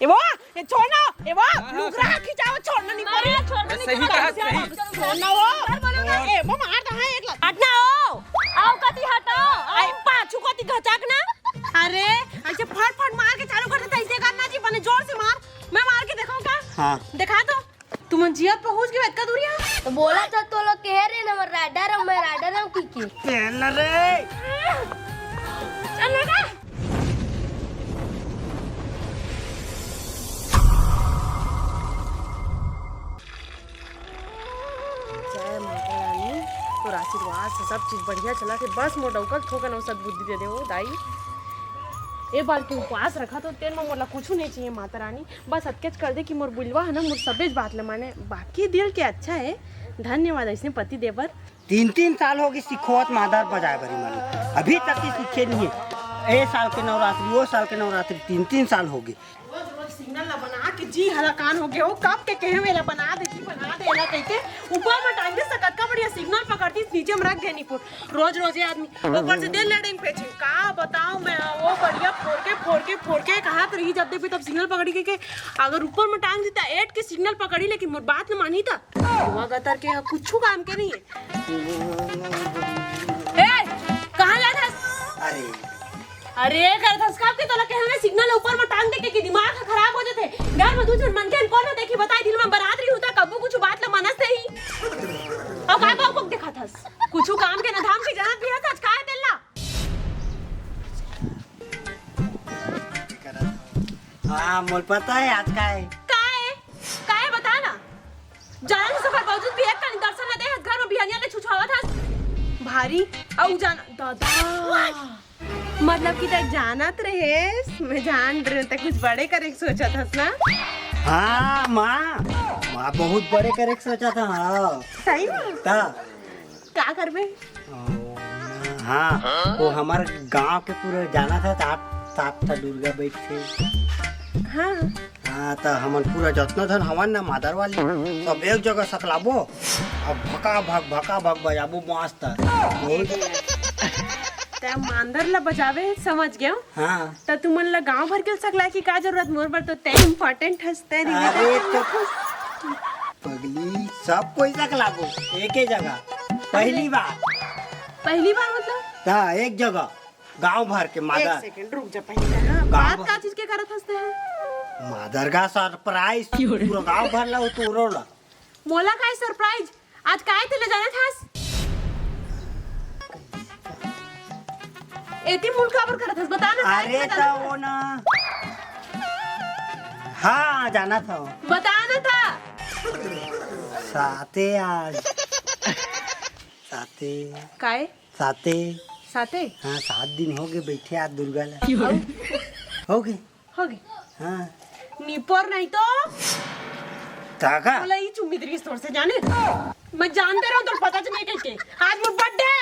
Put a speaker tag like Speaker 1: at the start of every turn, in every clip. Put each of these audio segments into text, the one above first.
Speaker 1: ये छोड़ना लुगरा खिंचाओ छोड़ना नहीं पड़े
Speaker 2: सही कहा सही
Speaker 1: छोड़ना वो ए वो मार दो है एक हटना हो
Speaker 3: आओ कति हटाओ
Speaker 1: आई पाछू कति घचाक ना अरे ऐसे फट फट मार के चालू करते ऐसे करना जी बने जोर से मार मैं मार के दिखाऊं क्या
Speaker 2: हां
Speaker 1: दिखा दो तुम जिया पहुंच के इतना दूर यहां
Speaker 3: तो बोला था तो लोग कह रहे ना मैं राइडर हूं की
Speaker 1: चल रे चल लगा और आशीर्वाद से सब चीज बढ़िया चला के बस मोर डौकल ठोकन सद्बुद्धि दे दे वो दाई ए बार के उपवास रखा तो तेल में मोला कुछ नहीं चाहिए माता रानी बस अटकेच कर दे कि मोर बुलवा है ना मोर सबेज बात ले माने बाकी दिल के अच्छा है धन्यवाद ऐसे पति देवर
Speaker 2: 3 साल हो गए सिखोत मादार बजाए बरी मन अभी तक की सीखे नहीं है ए साल के नवरात्रि वो साल के नवरात्रि 3 साल हो गए
Speaker 1: सिग्नल ला बना के जी हलाकान हो गया वो कब के कहे मेरा बना दे एला कहते ऊपर में टाइम दे सकत का बढ़िया सिग्नल पकड़ती नीचे में रख गए नहीं रोज रोज आदमी ऊपर से दे लेडिंग पे का बताऊं मैं वो बढ़िया फोड़ के कहा तो रही जब भी तब सिग्नल पकड़ी के अगर ऊपर में टांग देता 8 के सिग्नल पकड़ी लेकिन मोर बात न मानी था हुआ गतर के कुछ काम के नहीं है ए कहां जा था अरे कर धसकाप के तोला कहने सिग्नल ऊपर में टांग दे के दिमाग खराब हो जाते घर में दूसरे मन के कौन देखी बताई दिल में बरादरी होता कबू कुछ बात ल मनस नहीं अब काय बाप को देखा थस कुछ काम के न धाम की जहां भी है आज काय देला
Speaker 2: हां मोल पता है आज
Speaker 1: काय बता ना जान सफर बावजूद भी एक का दर्शन न दे घर में बिहानिया ले छुछावा था भारी औ जान दादा मतलब कि तक जानत रहे मैं जान रहे तक कुछ बड़े करे सोचा था ना
Speaker 2: हाँ माँ बहुत बड़े करे सोचा था हाँ
Speaker 1: सही में क्या करबे
Speaker 2: हाँ वो हमारे गांव के पूरे जाना था सात था दुर्गा बैठ थे
Speaker 1: हाँ
Speaker 2: हाँ तो हमन पूरा जतना था हवन ना मादर वाली सब एक जगह सकलाबो अब भका भग बजाबो मस्त
Speaker 1: ते मांदर ला बजावे समझ गया
Speaker 2: हाँ
Speaker 1: तो तुमन ला गांव भर के सकला की का जरूरत मोर पर तो ते इम्पोर्टेंट हस्ते
Speaker 2: अरे तो पगली सब कोई सकलाबो एक ही जगह पहली बार
Speaker 1: मतलब
Speaker 2: हाँ एक जगह गांव भर के मादर
Speaker 1: एक सेकंड रुक जा पहले हाँ बात का चीज के करत हस्ते हैं
Speaker 2: मादर का सरप्राइज पूरा गांव भर ला तो रोला
Speaker 1: मोला काय सरप्राइज आज काय ते ले जाना थास एती मुल्का पर करत हस बता ना
Speaker 2: अरे तो वो ना हाँ जाना था
Speaker 1: बताना था
Speaker 2: साथे आज साथे
Speaker 1: काय
Speaker 2: साथे हाँ 7 दिन हो गए बैठे आज दुर्गा ला हो गए हाँ
Speaker 1: निपर नहीं तो
Speaker 2: ताका
Speaker 1: बोला ये चुम्मी तेरी स्टोर से जाने मैं जानते रहा हूँ तो पता चले कैसे आज मेरा बर्थडे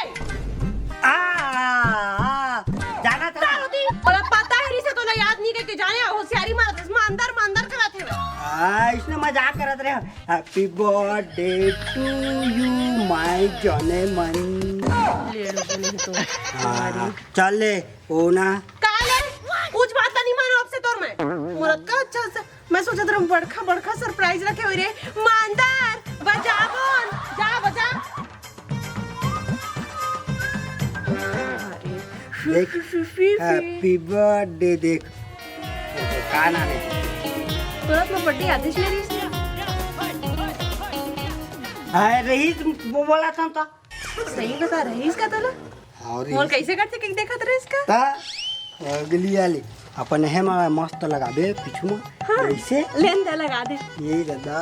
Speaker 2: जाना था
Speaker 1: बोला पता है रिसे तो याद नहीं करके जाने होशियारी मार अंदर कराते हुए
Speaker 2: इसने मजाक करत रहे happy birthday to you my जाने मन
Speaker 1: ले लो जने तो
Speaker 2: चल ले ओ ना
Speaker 1: काले कुछ बात नहीं मानो आपसे तोर में मुरत का अच्छा से मैं सोचा था बड़का सरप्राइज रखे हुए रे मांदार बजाबोन जा बजा
Speaker 2: देख हैप्पी बर्थडे देख खाना दे
Speaker 1: तुरंत में बर्थडे आदेश ले रही
Speaker 2: है रहीस वो बोला था तो
Speaker 1: सही बता रही इसका तो ना और कैसे करते कि देखा था इसका
Speaker 2: ता अगली वाली अपन है मस्त लगाबे पीछू में
Speaker 1: हाँ,
Speaker 2: ऐसे
Speaker 1: लेन दे लगा दे
Speaker 2: ये दादा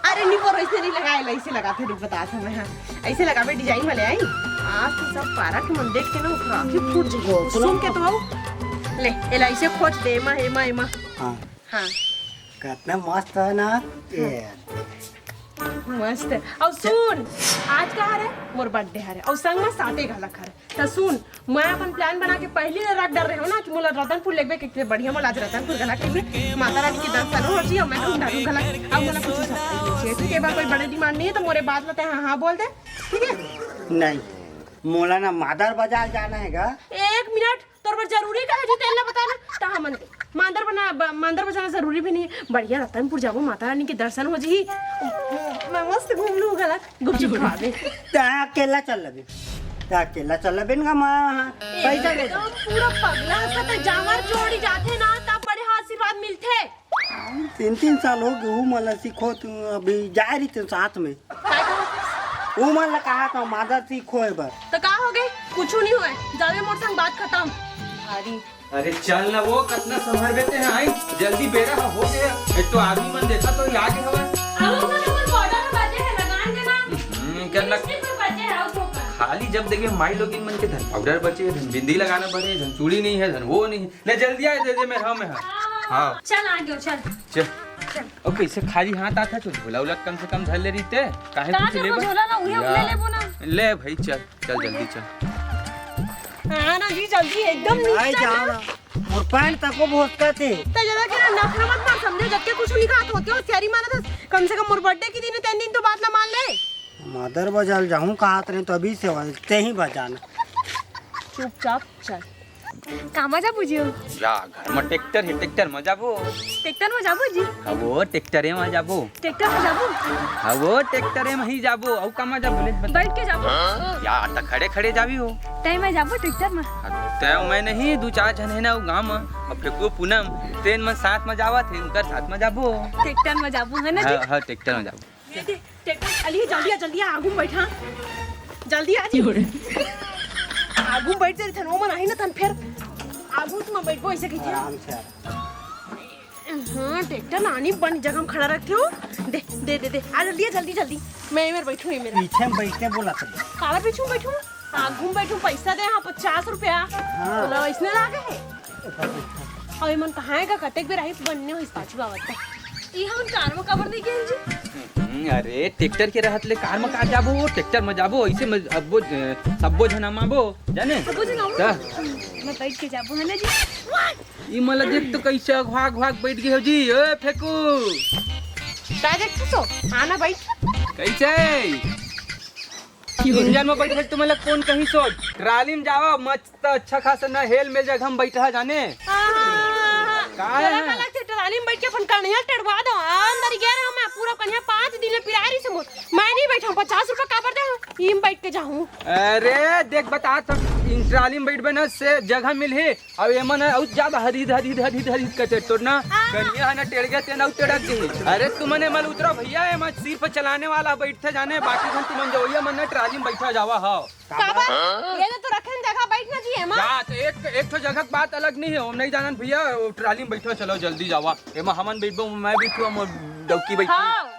Speaker 1: अरे नहीं पर ऐसे नहीं लगाए ऐसे लगाते रुक बता था मैं हाँ ऐसे लगाबे डिजाइन वाले आई आज तो सब पारा के मन देख के ना उठा के फूट जाएगा सुन के तो आओ ले एला ऐसे खोज दे एमा
Speaker 2: हाँ
Speaker 1: हाँ
Speaker 2: कितना मस्त है ना
Speaker 1: मस्त है और सुन आज का है मोर बर्थडे है और संग में साथे घला खा तो सुन मैं अपन प्लान बना के पहले रख डर रहे हो ना कि मोला रतनपुर लेबे के बढ़िया मोला आज रतनपुर घला के माता रानी के दर्शन हो जी और मैं ढूंढा घला अब मोला कुछ सरप्राइज चाहिए ठीक है बार कोई बड़े डिमांड नहीं है तो मोरे बात लेते हैं हाँ बोल दे ठीक है
Speaker 2: नहीं मोला ना मादर बाजार जाना है गा
Speaker 1: 1 मिनट तोर पर जरूरी का है जी तेल बताना ता हमन मांदर बजाना जरूरी भी नहीं है। बढ़िया रतनपुर जाबो, माता रानी के दर्शन हो जी, मैं मस्त घूम लूँ, गला गुपचुप खा दे।
Speaker 2: अकेला चल लबे, अकेला चल लबे ना माँ, पैसा दे दो।
Speaker 1: पूरा पगला का जावर जोड़ी जाते ना तब बड़े आशीर्वाद मिलते।
Speaker 2: 3 साल हो गए, मला सीखो तू अभी जा रही थे साथ में। वो मला कहा था मादर सीखो है बस।
Speaker 1: तो का हो गए, कुछ नहीं हुआ, जावे मोर संग बात खत्म।
Speaker 4: अरे चल ना, वो कितना संभर देते हैं। आई जल्दी बेरा हो गया। एक तो आदमी मन देखा तो ये आगे हवा करना खाली। जब देखे माई लोग इन मन के धन पाउडर बचे, धन बिंदी लगाना पड़े, धन चूड़ी नहीं है, धन वो नहीं है। ले जल्दी आए, दे दे मैं में हाँ
Speaker 1: चल आगे चल
Speaker 4: चल। और कैसे खाली हाथ आता तो झोला उला कम से कम धर ले रही थे। काहे कुछ ले ले भाई, चल चल जल्दी चल।
Speaker 1: हाँ ना जी, जल्दी एकदम
Speaker 2: आई जाओ ना, और पैंट तक को भोसका थे।
Speaker 1: तो जरा के ना नखरा मत मार, समझे जब के कुछ नहीं खात होते हो त्यारी माना था। कम से कम मोर बर्थडे की दिन 3 दिन तो बात ना मान ले।
Speaker 2: मादर बजाल जाऊँ कहा रहे तो अभी से ते ही बजाना।
Speaker 1: चुपचाप चल।
Speaker 3: कामा जा बुझियो
Speaker 4: या घर में ट्रैक्टर है, ट्रैक्टर में जाबो।
Speaker 3: ट्रैक्टर में जाबो जी,
Speaker 4: हाँ वो ट्रैक्टरे में जाबो।
Speaker 3: ट्रैक्टर में जाबो,
Speaker 4: हाँ वो ट्रैक्टरे में ही जाबो। और कहाँ जाबो ले बता।
Speaker 3: बैठ के जाबो
Speaker 4: या त खड़े खड़े जाबी हो।
Speaker 3: टाइम में जाबो ट्रैक्टर में।
Speaker 4: तो मैं नहीं 2-4 जन है ना वो गाँव में। अब फेंको पूनम ट्रेन में साथ में जावा थे, उनका साथ में जाबो।
Speaker 3: ट्रैक्टर में जाबो है ना जी।
Speaker 4: हाँ ट्रैक्टर में जाबो।
Speaker 1: ट्रैक्टर अली जल्दी आगू बैठा, जल्दी आ जी। आगू बैठ जा थन, वो मन आई ना थन फिर आगू तुम बैठो ऐसे कहिए।
Speaker 2: आराम से
Speaker 1: हाँ ट्रैक्टर नानी बन जगह में खड़ा रखते हो। दे दे दे दे आ जल्दी जल्दी। मैं इधर बैठूं, ये मेरा
Speaker 2: पीछे में बैठते बोला था।
Speaker 1: काला पीछू बैठूं, आगू बैठूं, पैसा दे। हाँ 50 रुपया बोला इसने लागे है। और मन कहाँ है का कतेक बेर आई बनने हो इस पाछू आवत का। ये हम कार में कवर नहीं किए जी।
Speaker 4: अरे ट्रैक्टर के रहत ले कार में का जाबो, ट्रैक्टर में जाबो। ऐसे में अब सबो जना माबो जाने
Speaker 1: सबो जना
Speaker 3: मैं बैठ के जाबो है ना जी।
Speaker 4: ई मला देख तो कैसे घाग घाग बैठ गए हो जी। ए फेकू
Speaker 1: का देखते सो आना बैठ
Speaker 4: कैसे इंजन में बैठे तो मतलब कौन कहीं सो ट्राली में जावा मस्त अच्छा खासा ना हेल मेल जगह में बैठा जाने का है।
Speaker 1: ट्राली में बैठ के अपन कन्हैया टड़वा दो अंदर गया रहा मैं पूरा कन्हैया 5 दिन पिरारी से मैं नहीं बैठा 50 रुपया का दे ईम बैठ के जाऊं।
Speaker 4: अरे देख बता तो ट्राली में बैठ बना से जगह मिल है। अब ये मन और ज्यादा हरी कटे तो ना कन्हैया ना टेढ़ गए ते ना टेढ़ गए। अरे तुमने मल उतरो भैया, ये मत सिर पर चलाने वाला बैठते जाने, बाकी घंटे तुम जो ये मन ट्राली में बैठा जावा। हाँ
Speaker 1: ये तो रखन जगह बैठना चाहिए मां।
Speaker 4: या तो एक तो जगह बात अलग नहीं है। हम नहीं जानन भैया ट्राली में बैठो, चलो जल्दी जावा। एमा हमन बैठबो, मैं बैठू, मोर डौकी बैठी।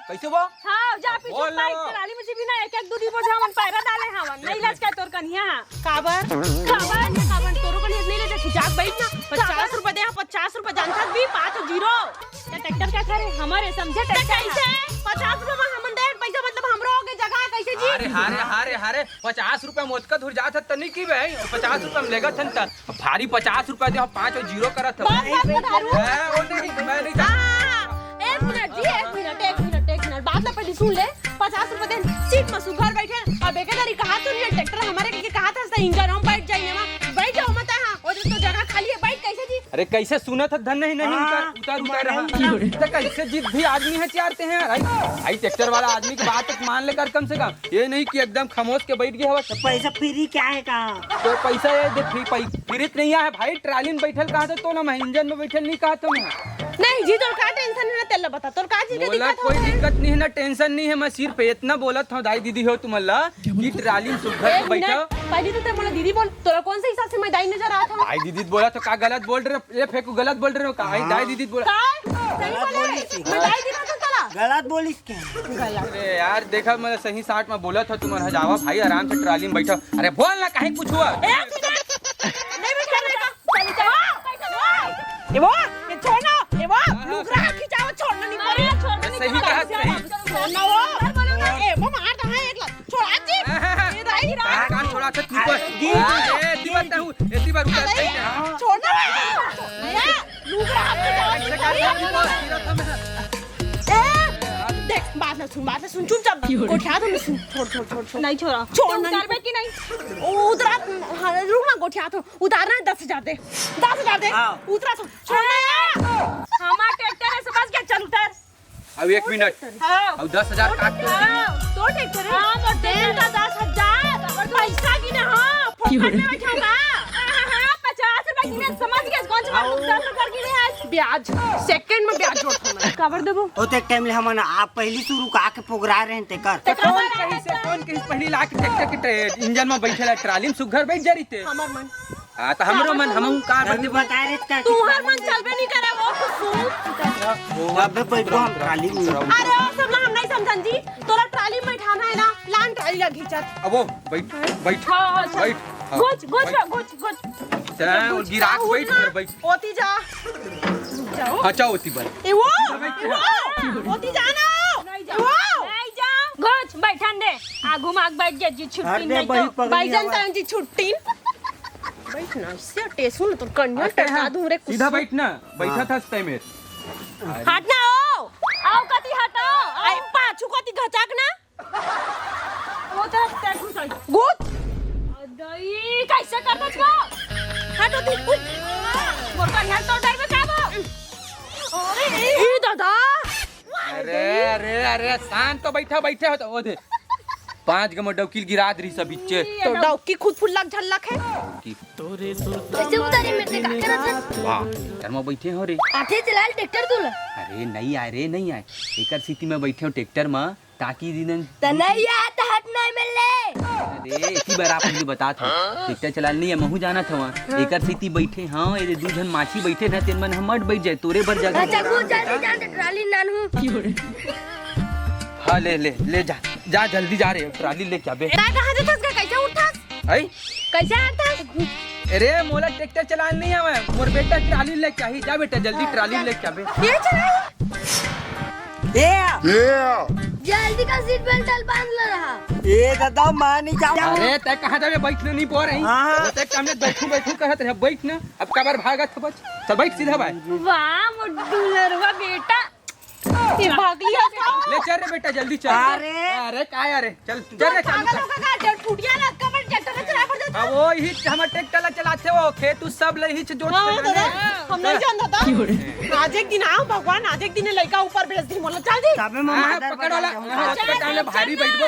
Speaker 4: कैसे वो
Speaker 3: हां जा पीछे बाइक ट्राली में भी ना एक दूरी पर हमन पैरा डाले हवन नहीं लाज का तोर कन्हैया काबर तोरो कन्हैया नहीं ले जा जाग बैठना
Speaker 1: 50 रुपया दे। 50 रुपया जानता भी 5 0
Speaker 3: ट्रैक्टर का करे हमारे समझे
Speaker 1: कैसे 50 रुपया में हमन दे पैसा मतलब हमरो हो गए जगह कैसे जी।
Speaker 4: अरे हारे 50 रुपया मोचका धुर जात त नहीं की भाई 50 रुपया में लेगा थन त भारी 50 रुपया दे 5 और 0 करत है। ओ नहीं मैं नहीं जा।
Speaker 1: एक मिनट जी, एक मिनट बात ना पहले सुन ले। 50 रुपया दे सीट में सुघर बैठे। अब एक दारी कहा तू नहीं ट्रैक्टर हमारे के कहा था इंजन हम बैठ जाइए ना बैठ जाओ मत। हां और तो जगह खाली है बैठ कैसे जी।
Speaker 4: अरे कैसे सुना था धन नहीं उतार रहा तो कैसे जिद भी आदमी है चारते हैं भाई ट्रैक्टर वाला आदमी की बात मान लेकर कम से कम ये नहीं कि एकदम खामोश के बैठ गया।
Speaker 2: तो पैसा फ्री क्या है कहा
Speaker 4: तो पैसा ये देख फ्री नहीं है भाई। ट्राली में बैठल कहा तो ना मैं इंजन में बैठल नहीं कहा तो
Speaker 1: नहीं जी। तो का टेंशन है ना तेल बता तोर का जी
Speaker 4: बोला कोई दिक्कत नहीं है ना टेंशन नहीं है। मैं सिर पे इतना बोलत हूँ दाई दीदी हो तुम अल्लाह की ट्राली में सुबह बैठो।
Speaker 1: पहले तो बोला दीदी बोल तोरा कौन से हिसाब से मैं दाई नजर आता हूं।
Speaker 4: दाई दीदी बोला तो का गलत बोल रहे हो। ये फेंको गलत बोल रहे हो का दाई दीदी बोला
Speaker 1: मैं दाई दीदी तो तला
Speaker 2: गलत बोलिस क्या।
Speaker 4: अरे यार देखा मैं सही साठ में बोला था तुम जावा भाई आराम से ट्राली में बैठो। अरे बोल ना कहीं कुछ हुआ
Speaker 1: नहीं बैठा ये वो ये छोड़ना ये वो लुगरा खिंचाओ छोड़ना नहीं पड़े।
Speaker 4: सही कहा सही
Speaker 1: छोड़ना वो ए वो मार दो है एक छोड़ आज ये दाई
Speaker 4: कान छोड़ा था तू पर ए दीवाता हूं ऐसी बार उतर
Speaker 1: छोड़ना ये लुगरा खिंचाओ। देख बात ना सुन चुपचाप गोठिया तो सुन छोड़ नहीं छोड़ना उतार कि नहीं उतरा रुक ना गोठिया तो उतारना है 10,000 दे 10,000 दे उतरा छोड़ना यार
Speaker 3: हमारा ट्रैक्टर है, समझ गया, चल उतर।
Speaker 4: अब 1 मिनट अब 10,000 काट दो।
Speaker 1: तो ट्रैक्टर है?
Speaker 3: हाँ, तो
Speaker 1: तेल का 10,000 पैसा की ना। हाँ फोकट में बैठाऊंगा।
Speaker 3: हाँ, 50 रुपए की ना, समझ गया, कौन सा 10 रुपए की नहीं आज।
Speaker 1: ब्याज सेकंड में ब्याज जोड़ता
Speaker 3: काबर देबो?
Speaker 2: ओ ते टाइम ले हमन आप पहली शुरू का के पोगरा रहे ते कर
Speaker 4: कौन कहीं पहली लाख ट्रैक्टर के इंजन में बैठेला ट्राली में सुघर बैठ जा रही थे।
Speaker 1: हमार मन
Speaker 4: हाँ तो हमरो मन हम कार
Speaker 2: अभी बता रहे का
Speaker 1: तू हर मन चलबे नहीं करे वो कुछ।
Speaker 2: अबे बैठो हम ट्राली में
Speaker 1: अरे वो सब ना हम नहीं समझन जी। तोरा ट्राली में बैठाना है ना, लान ट्राली लगी चल।
Speaker 4: अब वो बैठ बैठ
Speaker 3: हाँ, चल।
Speaker 4: बैठ हाँ,
Speaker 3: गुज
Speaker 4: बैठ। चल और गिराक बैठ कर बैठ।
Speaker 1: ओती जा जाओ।
Speaker 4: हाँ चाहो होती बन।
Speaker 1: ए वो ओती जा ना।
Speaker 3: नहीं जाओ। गुज बैठन दे। आगू माग बैठ गया जी, छुट्टी
Speaker 2: अरे
Speaker 3: नहीं
Speaker 2: बड़ी
Speaker 3: तो।
Speaker 2: पगली
Speaker 1: भाईजान तान जी छुट्टी बैठना इससे टेसू ना तो कन्या टका दूं रे।
Speaker 4: सीधा बैठ ना, बैठा था इस टाइम में।
Speaker 1: हटना
Speaker 3: आओ कति हटाओ।
Speaker 1: आई पाछू कति घचाक ना
Speaker 3: वो तो टैक्स साइड।
Speaker 1: गुड
Speaker 3: दई कैसे कर दो इसको?
Speaker 1: हटो ती
Speaker 3: मोर का हेल्थ तो ड्राइवर काबो।
Speaker 1: अरे ए दादा
Speaker 4: अरे अरे अरे शांत तो बैठा बैठे हो तो वो दे 5 गम डौकील गिरा दी सब बिच्चे।
Speaker 1: तो डौकी खुद फुल्लक झल्लक है।
Speaker 5: कैसे उतारी मेरे का करत
Speaker 4: वाह यार मैं बैठे हो रे।
Speaker 5: आठे चलाल ट्रैक्टर तुल
Speaker 4: अरे नहीं आए रे नहीं आए। एकर स्थिति में बैठे हो ट्रैक्टर में ताकि दिन
Speaker 5: त नहीं आत हट नहीं मिलले।
Speaker 4: अरे इसी बार आप मुझे बता था ट्रैक्टर चलाने नहीं है महू जाना था वहाँ। एकर स्थिति बैठे हाँ ये 2 जन माछी बैठे ना तेन मन हम मट बैठ जाए तोरे बर जगह।
Speaker 5: अच्छा को जल्दी जान ट्राली नानू।
Speaker 4: हाँ ले जा जा जल्दी जा रे ट्राली लेके आबे।
Speaker 1: एरा कहां जतस का कैसे उठस
Speaker 4: आई
Speaker 1: कैसे हटस?
Speaker 4: अरे मोला ट्रैक्टर चलाने नहीं आवे मोर बेटा ट्राली लेके आई जा बेटा जल्दी ट्राली लेके आबे।
Speaker 1: ये चला
Speaker 5: जल्दी का सीट बेल्ट डाल बांध ल रहा।
Speaker 2: ए दादा मानी जाओ
Speaker 4: अरे तय कहाँ जावे बैठने नहीं पो रही।
Speaker 2: हाँ।
Speaker 4: तय कम बैठू कहत रहे बैठ ना अब कबर भागत बच चल बैठ सीधा भाई।
Speaker 3: वाह मोर दुलरवा बेटा।
Speaker 1: ये भाग लिया था।
Speaker 4: ले चल रे बेटा जल्दी चल। अरे काय अरे चल चल रे चालू
Speaker 1: पागल होगा का डेट फूट गया ना कमर ट्रैक्टर चला पड़ जाता।
Speaker 4: अब वो ही हम ट्रैक्टर चलाते हो खेत उस सब ले ही जोड़
Speaker 1: हां दादा हम नहीं जानता था। आज एक दिन आओ भगवान आज एक दिन लड़का ऊपर भेज दी मोला चल दी।
Speaker 2: तबे में मादर
Speaker 4: पकड़ वाला हॉस्पिटल में भारी बैठो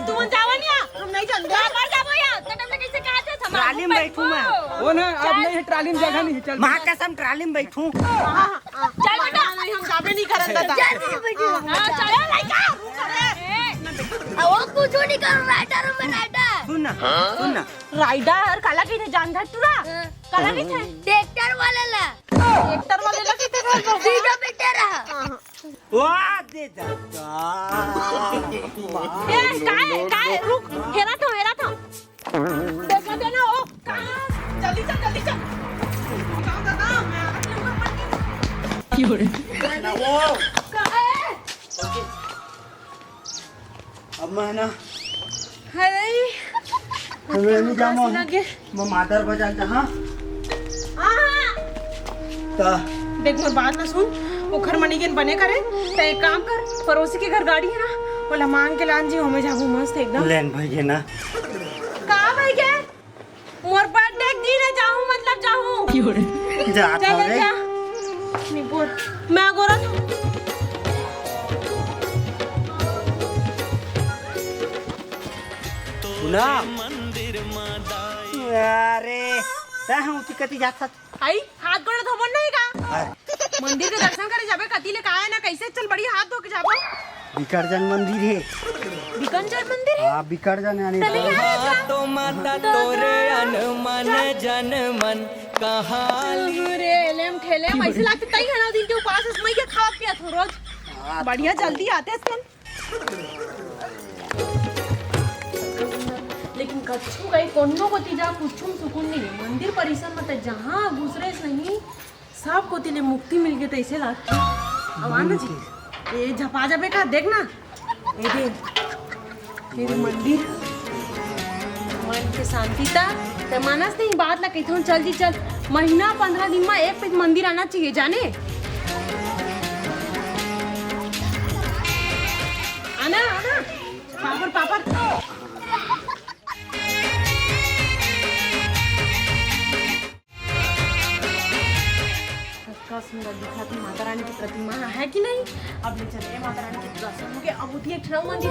Speaker 1: तू जावनिया हम नहीं जानते।
Speaker 3: मर जाबो या तो तुमने कैसे कहा था
Speaker 2: ट्राली में बैठू मैं।
Speaker 4: वो ना अब नहीं ट्राली में जगह नहीं चल।
Speaker 2: मां कसम ट्राली में बैठू।
Speaker 1: चल बेटा नहीं हम जाबे नहीं करत दादा।
Speaker 5: जल्दी से बैठो।
Speaker 3: हां चल
Speaker 1: लड़का रुक रे।
Speaker 5: वो कुछ नहीं कर राइडर में राइडर।
Speaker 2: सुन ना
Speaker 1: राइडर काला की थे जान धर तुरा काला की थे
Speaker 5: ट्रैक्टर वाले ला
Speaker 1: ट्रैक्टर वाले लगे थे
Speaker 5: सीधा बैठे रहा।
Speaker 2: वाह दे दादा
Speaker 1: ए काय रुक हेरा था देखा देना ओ जल्दी चल बताओ दादा मैं
Speaker 2: अब मैं ना
Speaker 1: हाय
Speaker 2: नहीं जामो
Speaker 1: लगे
Speaker 2: मैं मादर बजा हां ता
Speaker 1: देख मोर बात ना सुन वो घर मनी के बने करे तो एक काम कर पड़ोसी के घर गाड़ी है ना बोला मांग के लान जी हमें जाबू मस्त एकदम
Speaker 2: लेन भैया ना
Speaker 1: का भाई के मोर बर्थडे दिन है जाऊं मतलब जाऊं
Speaker 2: जा
Speaker 1: चल
Speaker 2: रे
Speaker 1: जा नहीं बोल मैं गोरा था
Speaker 2: ना अरे ता हम कति जात था
Speaker 1: आई हाथ गोड़ धोबन नहीं का
Speaker 2: अरे
Speaker 1: मंदिर के दर्शन करे जाबे कति ले काहे ना कैसे चल बड़ी हाथ धो के जाबो
Speaker 2: बिकरजन मंदिर है।
Speaker 1: बिकंजर मंदिर है
Speaker 2: हां बिकरजन यानी
Speaker 1: चले यहाँ
Speaker 6: तो माता तोरे अनमन जन मन कहाँ
Speaker 1: रे एलेम ठेले ऐसे लागते तई है ना दिन के उपास इसमें के खा पिया थो रोज बढ़िया जल्दी आते हैं लेकिन कच्छु गई कोनो को तीजा कुछुम सुकून नहीं है मंदिर परिसर में तो जहाँ घुसरे नहीं सब को तिले मुक्ति मिल गई तो ऐसे लागती अब आना जी ये झपा जाबे का देख ना ये देख ये मंदिर मन के शांति ता तो मानस नहीं बात ला कहता हूँ चल जी चल महीना 15 दिन में एक पे मंदिर आना चाहिए जाने आना आना पापड़ पापड़ कितना सुंदर दिखा थी माता रानी की प्रतिमा है कि नहीं। अब ले चलते हैं माता रानी के दर्शन हो गए। अब उठी एक ठहराओ मंदिर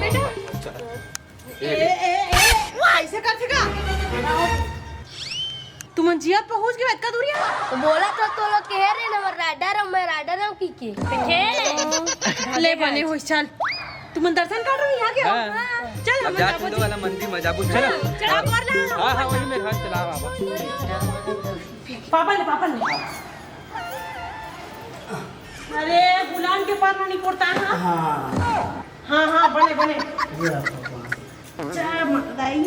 Speaker 1: बेटा वो ऐसे करते का तुम जिया पहुंच गए इतना दूरिया।
Speaker 5: बोला तो लोग कह रहे ना राइडर हूं मैं राइडर हूं की
Speaker 1: ले बने हो चल तुम दर्शन कर रही यहाँ के हो? चल हम
Speaker 4: जाके दो वाला मंदिर में जाबू चलो
Speaker 1: चला कर ला।
Speaker 4: हां हां वही मेरे हाथ चला बाबा
Speaker 1: पापा ने अरे गुलाम के पार नहीं पड़ता है। हाँ हाँ बने जय माता दाई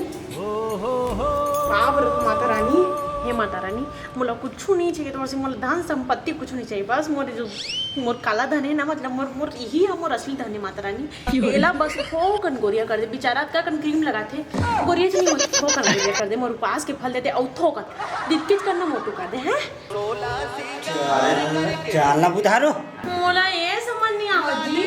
Speaker 1: माता रानी। हे माता रानी मोला कुछ नहीं चाहिए तुम्हारे से मोला धन संपत्ति कुछ नहीं चाहिए बस मोर जो मोर काला धन है ना मतलब मोर यही है मोर असली धन है माता रानी। एला बस हो कन गोरिया कर दे बेचारा का कन क्रीम लगाते गोरिया से नहीं हो कन गोरिया कर दे मोर पास के फल देते औथो कर दिक्कत करना मोटो कर दे हैं।
Speaker 2: चलना बुधारो
Speaker 1: मोला ये समझ नहीं आवत जी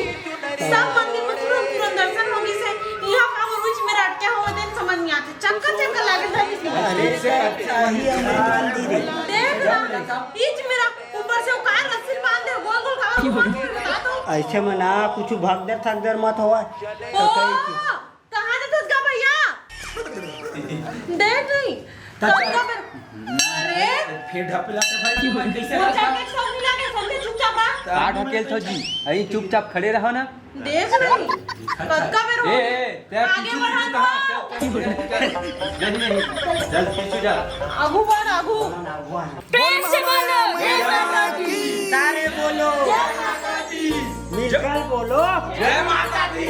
Speaker 1: सब मंदिर में तुरंत दर्शन होगी से यहाँ का बीच में अटके हो दे समझ नहीं आते चक्कर लागे था किसी
Speaker 2: वही हमारा मंदिर है।
Speaker 1: देख ना बीच मेरा ऊपर से वो कार रस्सी बांध दे गोल गोल का बता दो
Speaker 2: ऐसे में ना कुछ भगदड़ थकदड़ मत हो।
Speaker 1: ओ कहां से तुझका भैया देख नहीं तुझका पर अरे
Speaker 2: फिर ढपला के भाई की मन कैसे
Speaker 1: वो जाके सब मिला के समझे चुपचाप आ
Speaker 4: आठ होकेल तो जी अई चुपचाप खड़े रहो ना
Speaker 1: देख नहीं कदका में रो आगे बढ़ा
Speaker 4: चल पीछे जा
Speaker 1: आगू बढ़ आगू
Speaker 3: प्रेम से बोलो जय माता दी।
Speaker 2: सारे बोलो मिलकर बोलो
Speaker 4: जय माता दी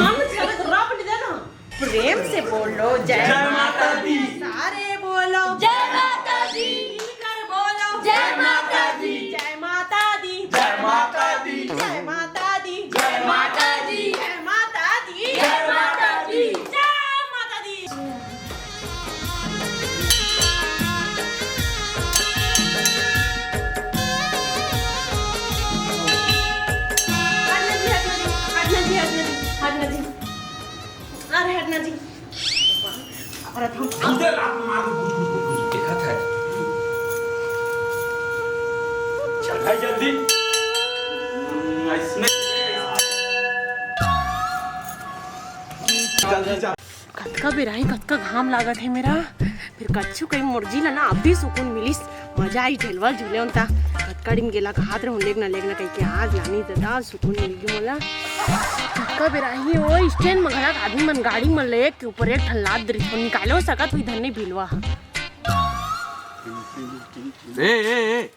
Speaker 1: हम सब रब ने देना प्रेम से बोलो जय माता दी। सारे बोलो
Speaker 5: जय माता दी
Speaker 1: मिलकर बोलो
Speaker 5: जय माता दी
Speaker 1: जय माता दी
Speaker 4: जय माता दी
Speaker 1: जय माता दी
Speaker 5: जय माता दी
Speaker 1: जय माता दी
Speaker 5: जय माता दी
Speaker 1: जय माता दी। हटना जी और हम
Speaker 4: देखा था चल भाई जल्दी इसने
Speaker 1: कतका बेराई कतका घाम लागत है मेरा फिर कच्छु कहीं मुर्जी ला ना अभी सुकून मिलिस मजा आई ठेलवल झूले उनता कतका दिन गेला हाथ रहो लेगना कहीं के आज लानी दादा सुकून मिल गई मोला कतका बेराई ओ स्टैंड में घड़ा आदमी मन गाड़ी में ले के ऊपर एक ठल्लाद दरिस निकालो सकत हुई धन्ने भिलवा
Speaker 7: ए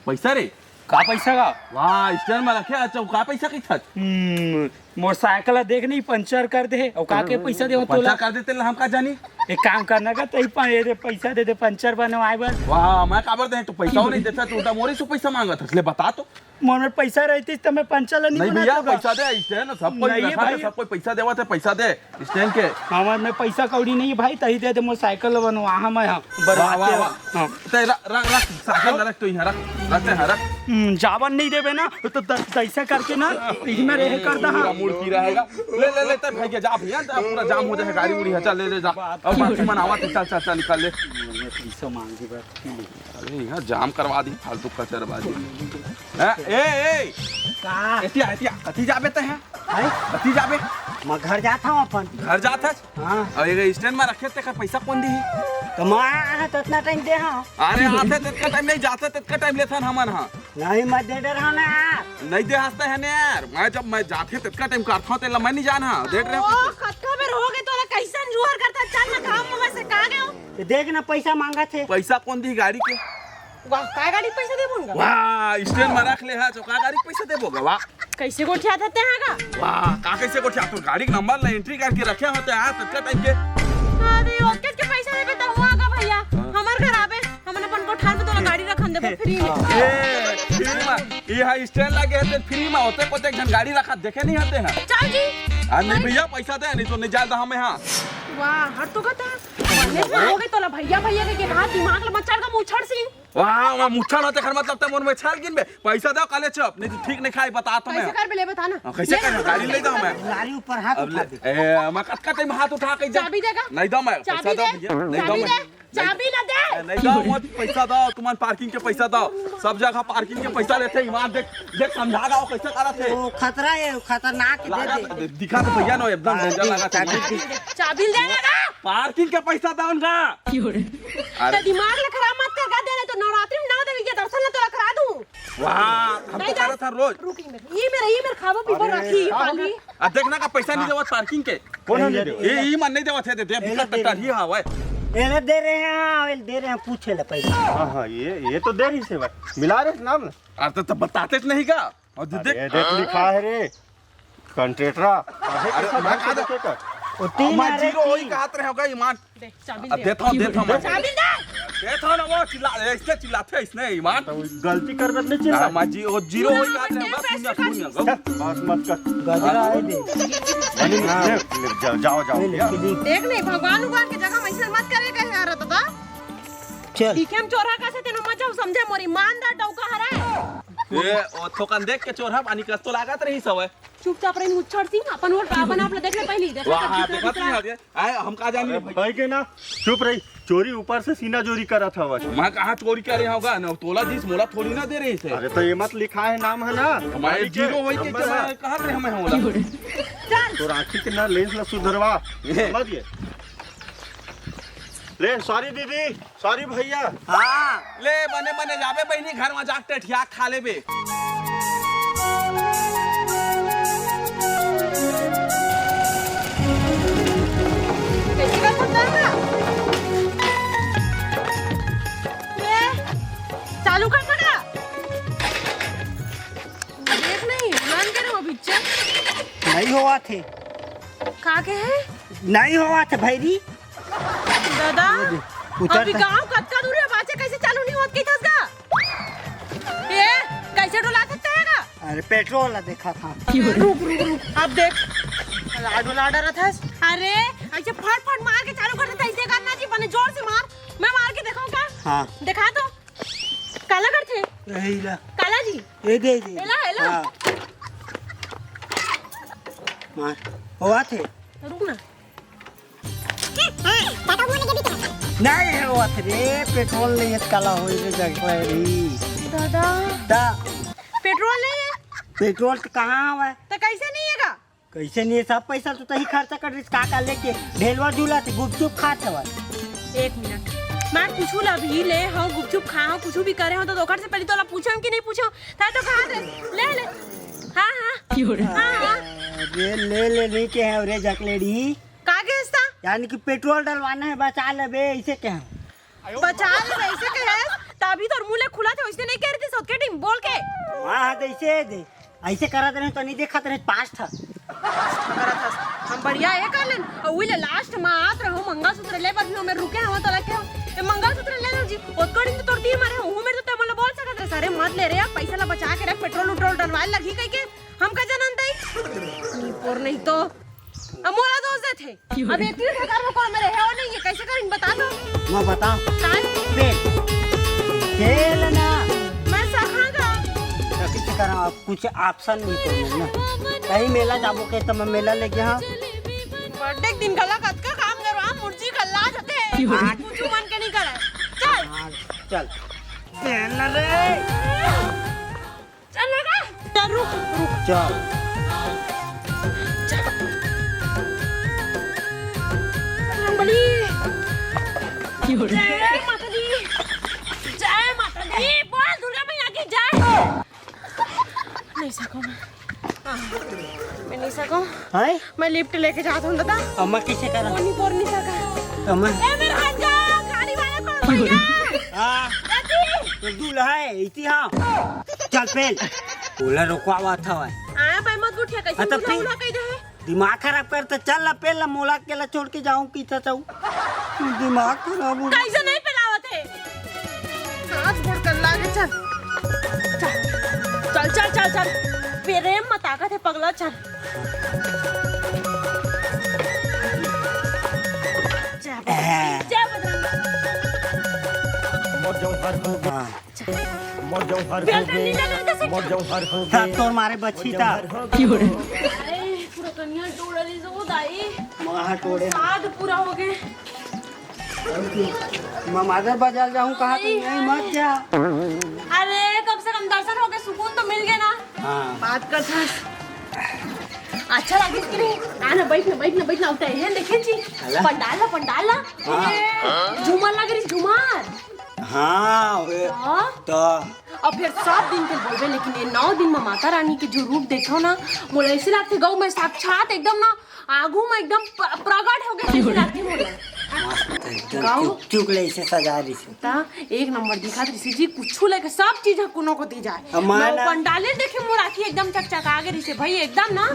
Speaker 7: पैसा रे
Speaker 4: का पैसा का
Speaker 7: वाह स्टैंड में रखे अच्छा का पैसा की था
Speaker 8: मोटरसाइकिल देख नहीं पंचर कर दे और का के पैसा दे
Speaker 7: पता कर देते हम का जानी
Speaker 8: एक काम करना का तई पैसा दे दे पंचर बनवाए बस।
Speaker 7: वाह मैं काबर दे तो पैसा नहीं देता तू उल्टा मोरे से पैसा मांगत इसलिए बता तो
Speaker 8: मोर में पैसा रहती तो मैं पंचर
Speaker 7: नहीं भैया पैसा दे स्टैंड सब कोई
Speaker 8: नहीं है
Speaker 7: रखा है
Speaker 8: भाई।
Speaker 7: सब कोई पैसा देवा थे पैसा दे स्टैंड के
Speaker 8: हमारे में पैसा कौड़ी नहीं है भाई तही दे दे मोटरसाइकिल बनवा हम
Speaker 7: वाह वाह वाह ते रख साइकिल रख तो यहां रख रख
Speaker 8: जावन नहीं देवे ना तो ऐसा करके ना इसमें रह करता
Speaker 7: पूरा मूड की रहेगा ले ले ले भाई जा भैया पूरा जाम हो जाए गाड़ी उड़ी चल ले जा और बाकी मनावा चल चल चल निकाल ले
Speaker 8: पैसा मांगी बस
Speaker 7: अरे यहाँ जाम करवा दी फालतू कचरबाजी ए
Speaker 2: का
Speaker 7: एतिया एतिया कथी जाबे ते हैं कथी जाबे
Speaker 2: मैं घर जाता हूँ अपन
Speaker 7: घर जात है
Speaker 2: हाँ
Speaker 7: और ये स्टैंड में रखे ते का पैसा कौन दी
Speaker 2: तो मैं तो इतना टाइम दे हाँ
Speaker 7: अरे आते तक टाइम नहीं जाते तक टाइम लेथन हमन हां
Speaker 2: नहीं मैं दे रहा ना
Speaker 7: नहीं दे हंसते हैं ने यार मैं जब मैं जाते तक टाइम करता हूं तेला मैं नहीं जाना दे रहे
Speaker 1: ओ कतका बेर हो गए तोला कैसन जुहर करता चल ना काम में से का गयो
Speaker 2: देख ना पैसा मांगा थे
Speaker 7: पैसा कौन दी गाड़ी के
Speaker 1: वाह का गाड़ी पैसा दे बोंगा
Speaker 7: वाह स्टैंड में रख ले है तो का गाड़ी पैसा देबोगा वाह
Speaker 1: कैसे गोठिया देते हैं का
Speaker 7: वाह का कैसे को तो गाड़ी का नंबर ले एंट्री करके रखे होते हैं तक टाइम के
Speaker 1: अरे ओके के पैसा देबे त हुआ का भैया हमर घर आबे हमन अपन कोठार में तोला गाड़ी रखन देबो फ्री में
Speaker 7: फ्री में ये हाई स्टैंड लगे हैं फ्री में होते कोते जन गाड़ी रखा देखे नहीं आते हैं
Speaker 1: चल जी
Speaker 7: नहीं भैया पैसा दे नहीं तो नहीं जाता हमें हाँ
Speaker 1: वाह हट तो कहता हो गई तोला भैया भैया के कहा दिमाग ल मचड़ का मुछड़ सिंह
Speaker 7: वाह मैं मुच्छा ना तेकर मतलब ते मोर में छाल गिन बे पैसा दो काले चप नहीं तो ठीक नहीं खाई बता तो मैं
Speaker 1: कैसे कर बे ले बता ना
Speaker 7: कैसे कर गाड़ी ले जाऊं मैं
Speaker 2: गाड़ी ऊपर हाथ
Speaker 7: अब
Speaker 2: उठा
Speaker 7: ले
Speaker 2: दे
Speaker 7: मैं कटका टाइम हाथ उठा के जा
Speaker 1: चाबी देगा
Speaker 7: नहीं दो मैं पैसा दो भैया नहीं दो मैं
Speaker 1: चाबी ना दे
Speaker 7: नहीं दो मत पैसा दो तुम्हारे पार्किंग के पैसा दो सब जगह पार्किंग के पैसा लेते ईमान देख देख समझागा वो कैसे करत है
Speaker 2: वो खतरा है, खतरनाक है, दे दे।
Speaker 7: दिखा तो भैया नो एकदम डेंजर लगा
Speaker 1: चाबी देगा
Speaker 7: पार्किंग के पैसा दो उनका
Speaker 1: तो दिमाग ल खराब मत कर दे तो नवरात्रि में 9 देवी के दर्शन ल तोला करा दूं
Speaker 7: वाह हम तो कर था रोज
Speaker 1: रुकी मेरे ये मेरे खावा पीबो रखी पाली
Speaker 7: देखना का पैसा नहीं देवत पार्किंग के
Speaker 8: कौन नहीं दे
Speaker 7: ये मन नहीं देवत है दे बिका टट्टा ही हवा
Speaker 2: ये दे रहे हैं, ये दे रहे हैं, पूछे ले पैसा।
Speaker 8: हाँ ये तो देरी से भाई मिला रहे नाम ना
Speaker 7: अरे तो बताते नहीं का और देख
Speaker 8: ये देख लिखा है रे कंट्रेक्टरा
Speaker 7: अरे मैं कहा
Speaker 8: देखेगा
Speaker 2: वो तीन
Speaker 7: मैं
Speaker 2: आ रहे,
Speaker 7: जीरो वही
Speaker 2: तीन।
Speaker 7: कहत रहे होगा ईमान
Speaker 1: दे चाबी
Speaker 7: अब
Speaker 1: दे
Speaker 7: देता हूं मैं
Speaker 1: चाबी दे
Speaker 7: देता ना वो चिल्ला ऐसे चिल्लाते इसने ईमान
Speaker 8: गलती कर बदले चिल्ला
Speaker 7: मैं जी वो जीरो वही कहत रहे होगा सुनिया
Speaker 8: बस मत कर
Speaker 2: गजरा है दे।
Speaker 8: जाओ जाओ
Speaker 2: ले, ले, ले।
Speaker 1: देख नहीं भगवान उगवान के जगह ऐसे मत करे कहे यार दादा
Speaker 2: चल
Speaker 1: दिखे हम चोरा कैसे तेनो मजा समझे मोरी ईमानदार टौका हरा
Speaker 7: ये ओ थोकन देख के चोरहा पानी कस तो लागत रही सब है
Speaker 1: चुपचाप रही मुच्छड़ सिंह अपन और अपन आप देख ले पहली देख
Speaker 7: वाह हां देखत नहीं है आए हम का जानी
Speaker 8: भाई के ना चुप रही चोरी ऊपर से सीना चोरी करा था बस
Speaker 7: मैं कहा चोरी कर रहा होगा ना तोला जिस मोला थोड़ी ना दे रही थे
Speaker 8: अरे तो ये मत लिखा है नाम है ना
Speaker 7: हमारे जीरो वही के कहा रहे हमें होला
Speaker 8: तो राखी के ना लेंस ला सुधरवा समझ गए ले सॉरी दीदी सॉरी भैया
Speaker 2: हाँ
Speaker 7: ले बने बने जाबे बहनी घर में जाके ठिया खा लेबे
Speaker 1: कैसे कर सकता है ये चालू कर पड़ा देख नहीं मान करे वो पिक्चर
Speaker 2: नहीं हुआ थे,
Speaker 1: का के है
Speaker 2: नहीं हुआ थे भैरी।
Speaker 1: दादा
Speaker 2: उतर
Speaker 1: अभी
Speaker 2: था।
Speaker 1: गांव कतका दूर है बाचे कैसे चालू नहीं होत की थसगा ये कैसे डोला सकता हैगा
Speaker 2: अरे पेट्रोल ला देखा था।
Speaker 1: रुक अब देख लाडो लाडा रहा था अरे ऐसे फट फट मार के चालू कर देता ऐसे करना जी बने जोर से मार मैं मार के दिखाऊं क्या
Speaker 2: हाँ
Speaker 1: दिखा तो काला करते
Speaker 2: यही ला
Speaker 1: काला जी
Speaker 2: ये दे दे
Speaker 1: हेला हेला
Speaker 2: हाँ। मार हुआ थे
Speaker 1: रुक ना
Speaker 2: नहीं हुआ थे रे पेट्रोल नहीं है काला हो रे जगह री
Speaker 1: दादा
Speaker 2: दा
Speaker 1: पेट्रोल नहीं है
Speaker 2: पेट्रोल तो कहाँ हुआ
Speaker 1: तो कैसे नहीं हैगा
Speaker 2: कैसे नहीं है? सब पैसा तो तही खर्चा कर रिस काका लेके ढेलवा झूला थे गुपचुप खाते हुआ
Speaker 1: एक मिनट मैं पूछू ला भी ले हाँ गुपचुप खा हाँ कुछ भी करे हो तो दोकर से पहले तो ला पूछो कि नहीं पूछो था तो कहा दे ले ले हाँ हाँ
Speaker 2: अरे ले लेने के है रे जकलेड़ी
Speaker 1: का के हिस्सा
Speaker 2: यानी कि पेट्रोल डलवाना है बचा ले बे ऐसे क्या है
Speaker 1: बचा ले ऐसे के है तभी तो मुंह खुला था उसने नहीं कह रही थी सोच के टीम बोल के
Speaker 2: हाँ ऐसे दे ऐसे करत रहे तो नहीं देखा रहे पास था
Speaker 1: हम बढ़िया ये कर लेन और वो लास्ट में आत रहो मंगलसूत्र ले पर मैं रुके हम तो लगे ये मंगलसूत्र ले लो जी ओतकोड़ी तो तोड़ तीर मारे हूं मेरे तो मतलब बोल सकत रे सारे मत ले रे आप पैसा ला बचा के रख पेट्रोल उट्रोल डलवाए लगी कह के हम का जानते नहीं और नहीं तो मोरा दोस्त थे अब 31,000 में कौन मेरे है और नहीं ये कैसे करें बता दो
Speaker 2: मैं बताऊं
Speaker 1: कान
Speaker 2: खेल ना
Speaker 1: मैं सखागा
Speaker 2: कैसे करा कुछ ऑप्शन नहीं तो ना कहीं मेला जाबो के तो मैं मेला लेके हाँ
Speaker 1: बर्थडे दिन गला कत का काम करवा मुर्जी कल्ला जाते कुछ मन के नहीं करे चल
Speaker 2: हाँ, चल खेल ना रे
Speaker 1: चल लगा चल रुक रुक
Speaker 2: चल
Speaker 1: रंगोली जय माता दी बोल दुर्गा मैया की जय नहीं सकूं मैं नहीं सकूं
Speaker 2: है
Speaker 1: मैं लिफ्ट लेके जाता हूं दादा
Speaker 2: अम्मा कैसे करा
Speaker 1: पोर नहीं सका
Speaker 2: अम्मा
Speaker 1: ए मेरे हाथ जा गाड़ी वाला कौन भैया
Speaker 2: हाँ तो दूल्हा है इसी हाँ चल पेल बोला रुकवा था
Speaker 1: आया भाई मत उठिया कैसे
Speaker 2: हाँ, तो
Speaker 1: दूल्हा
Speaker 2: फिर-
Speaker 1: उल्हा कह दे
Speaker 2: दिमाग खराब कर तो चल ला पेल ला मोला के ला छोड़ के जाऊं की चाहूं दिमाग खराब हो
Speaker 1: कैसे नहीं पिलावत है हाथ छोड़ कर लागे चल चल चल चल चल प्रेम मत ताकत है पगला चल जा
Speaker 3: जय बजरंग
Speaker 2: हाँ।
Speaker 3: बेल्ट नीला कलर से
Speaker 2: था तोर मारे बच्ची था
Speaker 3: अरे पूरा कन्या टोड़ली जो दाई
Speaker 2: वहाँ तोड़े
Speaker 3: साद पूरा हो गए
Speaker 2: मादर बाजार जाऊँ कहा तो यहीं मत जा।
Speaker 3: अरे कम से कम दर्शन हो गए सुकून तो मिल गया ना
Speaker 2: हाँ
Speaker 3: बात कर था अच्छा लगे कि नहीं ना बैठना उठे हैं देखे जी पंडाला झूमर लग रही झूमर
Speaker 2: हाँ वे
Speaker 3: हाँ
Speaker 2: तो
Speaker 3: और फिर 7 दिन के बोलबे लेकिन ये 9 दिन में माता रानी के जो रूप देखो ना मोला ऐसे लगते गौ में साक्षात एकदम ना आगू में एकदम प्रकट हो गए ऐसे लगते मोला गाँव
Speaker 2: चुक ले इसे सजा दी से
Speaker 3: ता एक नंबर दिखा ऋषि जी कुछ लेके सब चीज कोनो को दी जाए
Speaker 2: हमारा-
Speaker 3: मैं पंडाले देखे मोराखी एकदम चकचका गई ऋषि भाई एकदम ना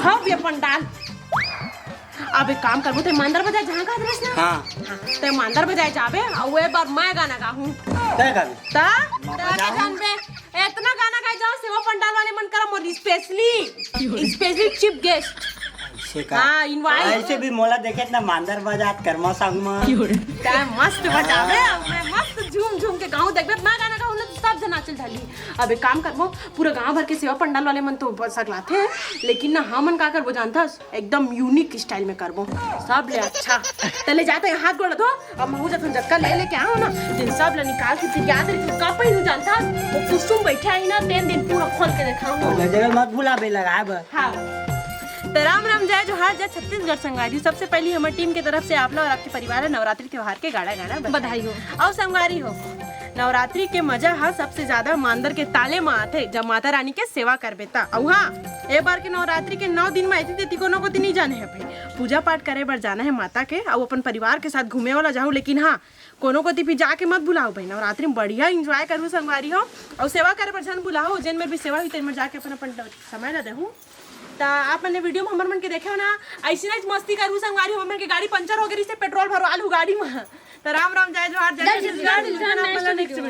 Speaker 3: भव्य पंडाल अब एक काम करबो तो ईमानदार बजाए जहाँ का दृश्य ना
Speaker 2: हाँ
Speaker 3: तो ईमानदार बजाए जाबे और वे बार मैं गाना गाऊं
Speaker 2: तय कर
Speaker 3: ता जानबे इतना गाना गाए जाओ सेवा पंडाल वाले मन करा मोर स्पेशली चीफ गेस्ट
Speaker 2: ऐसे का
Speaker 3: हाँ इनवाइट
Speaker 2: ऐसे भी मोला देखे ना मांदर बाजार कर्मा संग में
Speaker 3: काय मस्त बजावे मैं मस्त झूम के गाँव देखबे मैं गाना गाऊं ना तो सब जना चल जाली अब एक काम करबो पूरा गांव भर के सेवा पंडाल वाले मन तो सकलाते हैं लेकिन ना हम मन का करबो जानता एकदम यूनिक स्टाइल में करबो सब ले अच्छा तले जाते हैं हाथ गोड़ धो अब महू जब जक्का ले आओ ना दिन सब ले निकाल के फिर याद रखी का पहिनू जानता वो कुसुम बैठा है ना 3 दिन पूरा खोल के दिखाऊंगा
Speaker 2: गजल मत भूला बे लगाब
Speaker 3: हाँ तो राम राम जय जोहार जय छत्तीसगढ़ संगवारी सबसे पहली हमारी टीम की तरफ से आप लोग और आपके परिवार नवरात्रि त्योहार के गाड़ा बधाई हो और संगवारी हो नवरात्रि के मजा हा सबसे ज्यादा मांदर के ताले में आते जब माता रानी के सेवा करबे ता और हाँ एक बार के नवरात्रि के 9 दिन में ऐसी तेती को नहीं जाने है भाई पूजा पाठ करे बर जाना है माता के और अपन परिवार के साथ घूमे वाला जाऊँ लेकिन हाँ कोनो को भी जाके मत बुलाओ भाई नवरात्रि में बढ़िया इंजॉय करूँ संगवारी हो और सेवा करे बर जान बुलाओ जिन में भी सेवा हुई तेन में जाके अपन समय ला देहूँ ता आप मैंने वीडियो में हमर मन के देखे हो ना ऐसी ना मस्ती करू संगवारी हमर मन के गाड़ी पंचर हो गई से पेट्रोल भरवा लू गाड़ी में तो राम राम जय जोहार जय छत्तीसगढ़ नेक्स्ट वीडियो